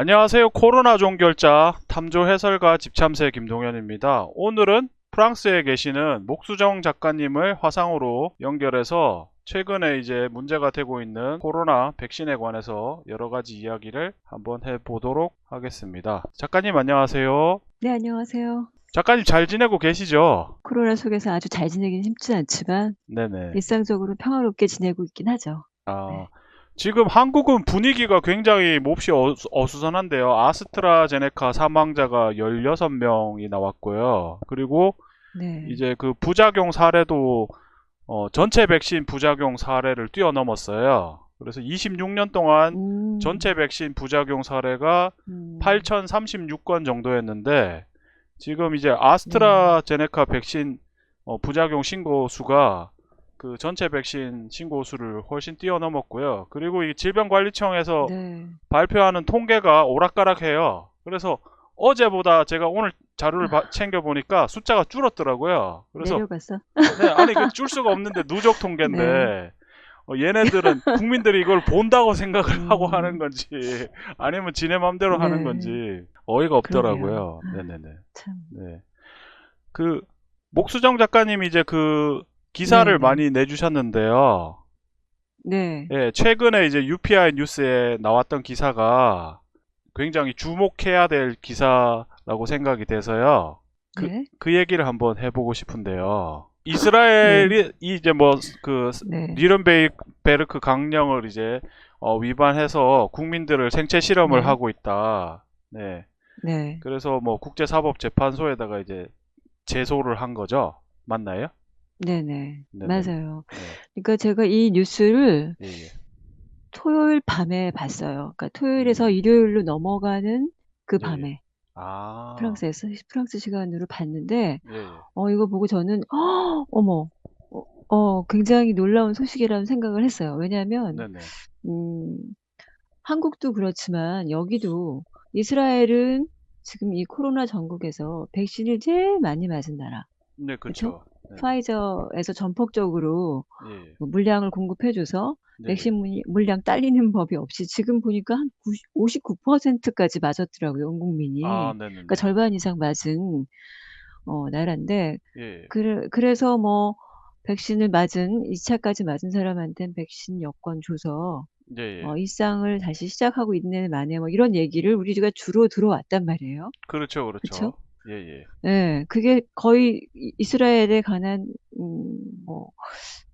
안녕하세요. 코로나 종결자 탐조 해설가 집참새 김동현입니다. 오늘은 프랑스에 계시는 목수정 작가님을 화상으로 연결해서 최근에 이제 문제가 되고 있는 코로나 백신에 관해서 여러 가지 이야기를 한번 해보도록 하겠습니다. 작가님 안녕하세요. 네, 안녕하세요. 작가님 잘 지내고 계시죠? 코로나 속에서 아주 잘 지내긴 쉽지 않지만 네네. 일상적으로 평화롭게 지내고 있긴 하죠. 아, 네. 지금 한국은 분위기가 굉장히 몹시 어수선한데요. 아스트라제네카 사망자가 16명이 나왔고요. 그리고 네. 이제 그 부작용 사례도 전체 백신 부작용 사례를 뛰어넘었어요. 그래서 26년 동안 음, 전체 백신 부작용 사례가 음, 8,036건 정도였는데 지금 이제 네. 아스트라제네카 백신 부작용 신고 수가 그 전체 백신 신고 수를 훨씬 뛰어넘었고요. 그리고 이 질병관리청에서 네. 발표하는 통계가 오락가락해요. 그래서 어제보다 제가 오늘 자료를 챙겨 보니까 숫자가 줄었더라고요. 그래서 내려갔어? 네, 아니 그 줄 수가 없는데 누적 네. 통계인데 얘네들은 국민들이 이걸 본다고 생각을 하고 하는 음, 건지 아니면 지네 맘대로 하는 네. 건지 어이가 그러게요. 없더라고요. 아, 네네네. 참. 네. 그 목수정 작가님이 이제 그 기사를 네네. 많이 내주셨는데요. 네. 예, 최근에 이제 UPI 뉴스에 나왔던 기사가 굉장히 주목해야 될 기사라고 생각이 돼서요. 그, 네. 그 얘기를 한번 해보고 싶은데요. 네. 이스라엘이 이제 뭐 그 네. 뉘른베르크 강령을 이제 위반해서 국민들을 생체 실험을 네. 하고 있다. 네. 네. 그래서 뭐 국제사법재판소에다가 이제 제소를 한 거죠. 맞나요? 네네. 네네네. 맞아요. 네. 그러니까 제가 이 뉴스를 예, 예. 토요일 밤에 봤어요. 그러니까 토요일에서 음, 일요일로 넘어가는 그 예, 예. 밤에 아, 프랑스에서 프랑스 시간으로 봤는데 예, 예. 이거 보고 저는 어머, 굉장히 놀라운 소식이라는 생각을 했어요. 왜냐하면 네네. 음, 한국도 그렇지만 여기도 이스라엘은 지금 이 코로나 전국에서 백신을 제일 많이 맞은 나라. 네, 그렇죠? 그쵸. 네네. 파이저에서 전폭적으로 예, 예. 뭐 물량을 공급해줘서 네, 예. 백신 물량 딸리는 법이 없이 지금 보니까 한 59%까지 맞았더라고요, 온 아, 국민이. 그러니까 네네네. 절반 이상 맞은 나라인데 예, 예. 그래서 뭐 백신을 맞은 2차까지 맞은 사람한테는 백신 여권 줘서 예, 예. 일상을 다시 시작하고 있네 만에 뭐 이런 얘기를 우리가 주로 들어왔단 말이에요. 그렇죠, 그렇죠? 그렇죠. 예, 예. 네, 그게 거의 이스라엘에 관한 뭐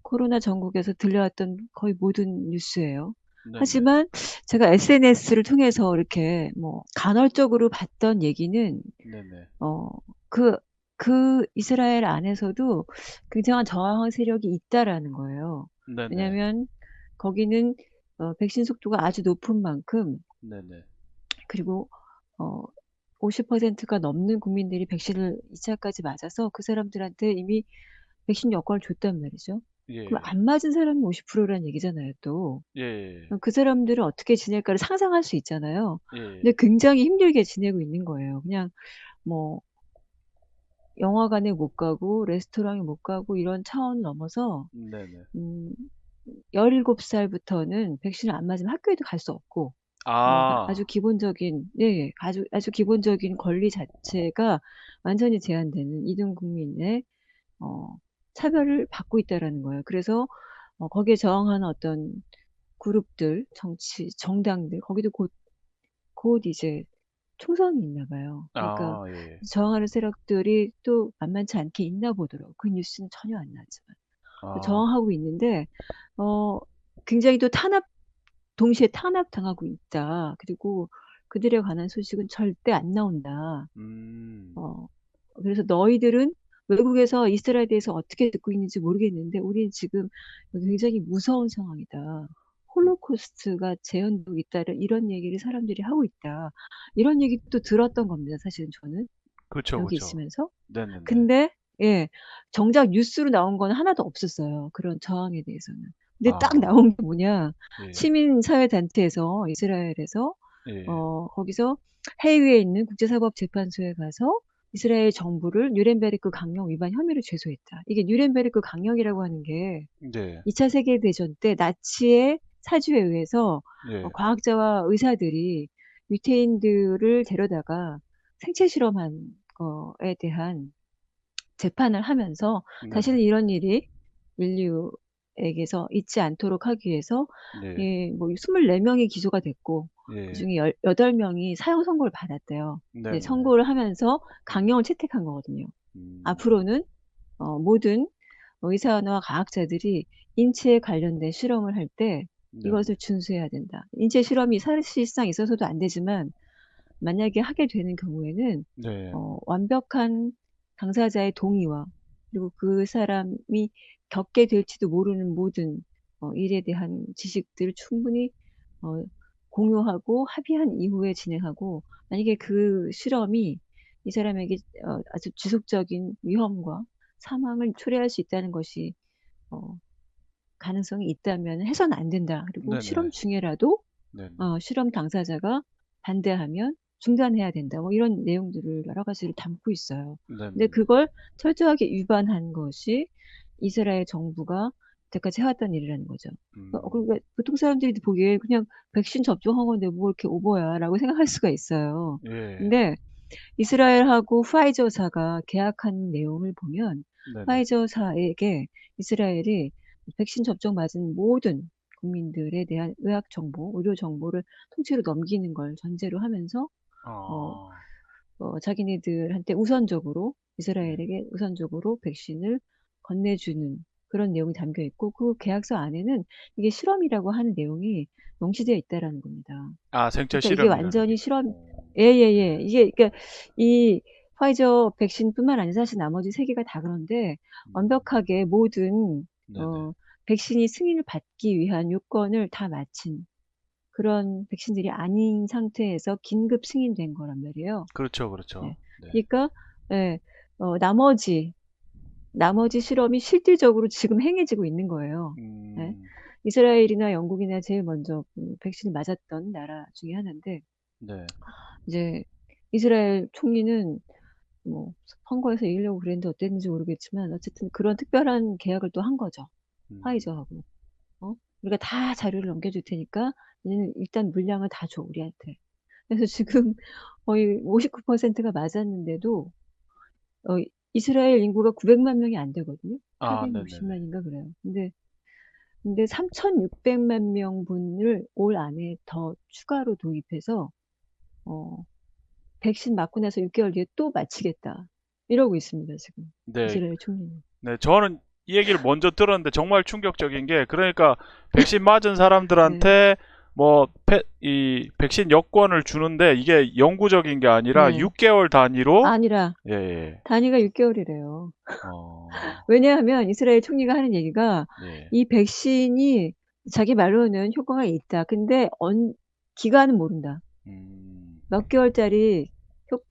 코로나 전국에서 들려왔던 거의 모든 뉴스예요. 네네. 하지만 제가 SNS를 통해서 이렇게 뭐 간헐적으로 봤던 얘기는 네네. 어, 그, 그 이스라엘 안에서도 굉장한 저항 세력이 있다라는 거예요. 네네. 왜냐하면 거기는 백신 속도가 아주 높은 만큼 네네. 그리고 어, 50%가 넘는 국민들이 백신을 2차까지 맞아서 그 사람들한테 이미 백신 여권을 줬단 말이죠. 그럼 예. 안 맞은 사람이 50%라는 얘기잖아요, 또. 예. 예. 그 사람들은 어떻게 지낼까를 상상할 수 있잖아요. 예. 근데 굉장히 힘들게 지내고 있는 거예요. 그냥 뭐 영화관에 못 가고 레스토랑에 못 가고 이런 차원 넘어서 네네. 음, 17살부터는 백신을 안 맞으면 학교에도 갈 수 없고 아주 아. 기본적인 네, 아주 기본적인 권리 자체가 완전히 제한되는 이등 국민의 어, 차별을 받고 있다라는 거예요. 그래서 거기에 저항하는 어떤 그룹들, 정당들 거기도 곧 이제 총선이 있나 봐요. 그러니까 아, 예. 저항하는 세력들이 또 만만치 않게 있나 보더라고요. 그 뉴스는 전혀 안 나지만. 아. 저항하고 있는데, 어, 굉장히 또 동시에 탄압당하고 있다. 그리고 그들에 관한 소식은 절대 안 나온다. 음. 어, 그래서 너희들은 외국에서 이스라엘에 대해서 어떻게 듣고 있는지 모르겠는데, 우리는 지금 굉장히 무서운 상황이다. 홀로코스트가 재현되고 있다. 이런 얘기를 사람들이 하고 있다. 이런 얘기도 들었던 겁니다. 사실은 저는 그쵸, 여기 그쵸. 있으면서. 네네네. 근데, 예, 정작 뉴스로 나온 건 하나도 없었어요. 그런 저항에 대해서는. 근데 딱 아. 나온 게 뭐냐. 예. 시민사회단체에서, 이스라엘에서, 예. 거기서 해외에 있는 국제사법재판소에 가서 이스라엘 정부를 뉴렌베르크 강령 위반 혐의로 제소했다. 이게 뉴렌베르크 강령이라고 하는 게 네. 2차 세계대전 때 나치의 사주에 의해서 예. 과학자와 의사들이 유태인들을 데려다가 생체 실험한 거에 대한 재판을 하면서 네네. 다시는 이런 일이 인류에게서 있지 않도록 하기 위해서 네. 예, 뭐 24명이 기소가 됐고 예. 그중에 8명이 사형 선고를 받았대요. 이제 네네네. 선고를 하면서 음. 강령을 채택한 거거든요. 음. 앞으로는 모든 의사나 과학자들이 인체에 관련된 실험을 할 때 네네. 이것을 준수해야 된다. 인체 실험이 사실상 있어서도 안 되지만 만약에 하게 되는 경우에는 네. 완벽한 당사자의 동의와 그리고 그 사람이 겪게 될지도 모르는 모든 일에 대한 지식들을 충분히 어, 공유하고 합의한 이후에 진행하고 만약에 그 실험이 이 사람에게 아주 지속적인 위험과 사망을 초래할 수 있다는 것이 어, 가능성이 있다면 해서는 안 된다. 그리고 네네. 실험 중에라도 네네. 실험 당사자가 반대하면 중단해야 된다. 뭐 이런 내용들을 여러 가지를 담고 있어요. 근데 네네네. 그걸 철저하게 위반한 것이 이스라엘 정부가 여태까지 해왔던 일이라는 거죠. 음. 그러니까 보통 사람들이 보기에 그냥 백신 접종한 건데 뭐 이렇게 오버야라고 생각할 수가 있어요. 예. 근데 이스라엘하고 파이저사가 계약한 내용을 보면 네네. 파이저사에게 이스라엘이 백신 접종 맞은 모든 국민들에 대한 의학 정보, 의료 정보를 통째로 넘기는 걸 전제로 하면서 어, 아. 자기네들한테 우선적으로 네. 이스라엘에게 우선적으로 백신을 건네주는 그런 내용이 담겨 있고 그 계약서 안에는 이게 실험이라고 하는 내용이 명시되어 있다라는 겁니다. 아, 생체 그러니까 이게 실험이라는 게. 완전히 실험, 어. 예예예. 네. 이게 그러니까 이 파이저 백신뿐만 아니라 사실 나머지 세 개가 다 그런데 음. 완벽하게 모든 네네. 백신이 승인을 받기 위한 요건을 다 마친 그런 백신들이 아닌 상태에서 긴급 승인된 거란 말이에요. 그렇죠, 그렇죠. 네. 네. 그러니까 예, 나머지 실험이 실질적으로 지금 행해지고 있는 거예요. 예. 음. 이스라엘이나 영국이나 제일 먼저 그 백신을 맞았던 나라 중에 하나인데 네. 이제 이스라엘 총리는 뭐 선거에서 이기려고 그랬는데 어땠는지 모르겠지만 어쨌든 그런 특별한 계약을 또 한 거죠. 음. 화이저하고. 우리가 다 자료를 넘겨줄 테니까 얘는 일단 물량을 다 줘, 우리한테. 그래서 지금 거의 59%가 맞았는데도 어, 이스라엘 인구가 900만 명이 안 되거든요. 아, 네네네. 860만인가 그래요. 근데 3,600만 명분을 올 안에 더 추가로 도입해서 어, 백신 맞고 나서 6개월 뒤에 또 마치겠다. 이러고 있습니다, 지금. 네. 이스라엘 총리는. 네, 저는 이 얘기를 먼저 들었는데 정말 충격적인 게, 그러니까 백신 맞은 네. 사람들한테 뭐 이 백신 여권을 주는데 이게 영구적인 게 아니라 네. 6개월 단위로. 아니라 예, 예. 단위가 6개월이래요. 어. 왜냐하면 이스라엘 총리가 하는 얘기가 예. 이 백신이 자기 말로는 효과가 있다. 근데 기간은 모른다. 음. 몇 개월짜리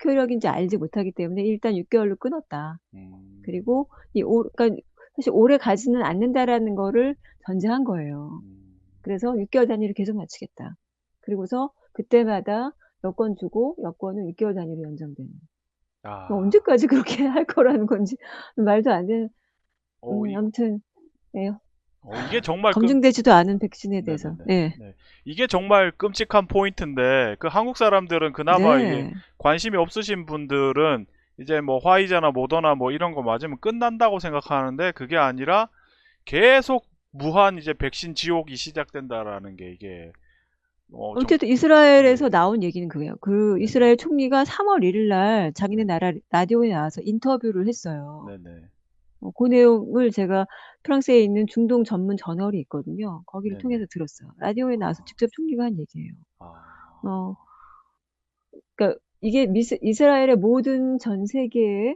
효력인지 알지 못하기 때문에 일단 6개월로 끊었다. 음. 그리고 그러니까 사실 오래 가지는 않는다라는 거를 전제한 거예요. 음. 그래서 6개월 단위로 계속 맞추겠다. 그리고서 그때마다 여권 주고 여권은 6개월 단위로 연장되는. 아. 언제까지 그렇게 할 거라는 건지 말도 안 되는. 어, 아무튼 예, 이게 정말 검증되지도 않은 백신에 대해서. 네네네. 네. 네. 이게 정말 끔찍한 포인트인데, 그 한국 사람들은 그나마 이게 네. 관심이 없으신 분들은 이제 뭐 화이자나 모더나 뭐 이런 거 맞으면 끝난다고 생각하는데, 그게 아니라 계속 무한 이제 백신 지옥이 시작된다라는 게 이게 좀. 어쨌든 이스라엘에서 예. 나온 얘기는 그거예요. 그 네네. 이스라엘 총리가 3월 1일 날 자기네 네네. 나라 라디오에 나와서 인터뷰를 했어요. 네네. 그 내용을 제가 프랑스에 있는 중동 전문 저널이 있거든요. 거기를 네네. 통해서 들었어요. 라디오에 나와서 아. 직접 총리가 한 얘기예요. 아. 어, 그러니까 이게 이스라엘의 모든 전 세계의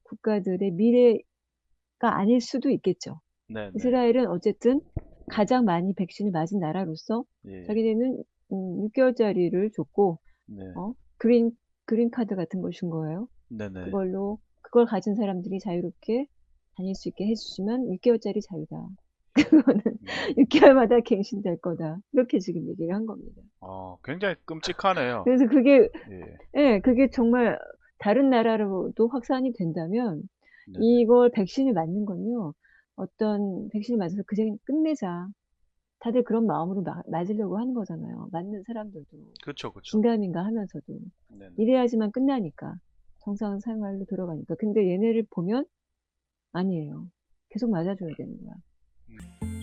국가들의 미래가 아닐 수도 있겠죠. 네네. 이스라엘은 어쨌든 가장 많이 백신을 맞은 나라로서 예. 자기네는 6개월짜리를 줬고 네. 어, 그린 카드 같은 걸 준 거예요. 네네. 그걸 가진 사람들이 자유롭게 다닐 수 있게 해주시면 6개월짜리 자유다. 그거는 음. 6개월마다 갱신될 거다. 이렇게 지금 얘기를 한 겁니다. 굉장히 끔찍하네요. 그래서 그게 예. 그게 정말 다른 나라로도 확산이 된다면 네네. 이걸 백신을 맞는 건요. 어떤 백신을 맞아서 그냥 끝내자. 다들 그런 마음으로 맞으려고 하는 거잖아요. 맞는 사람들도. 그쵸, 그쵸. 긴가민가 하면서도. 네네. 이래야지만 끝나니까. 정상 생활로 들어가니까. 근데 얘네를 보면 아니에요. 계속 맞아줘야 되는 거야.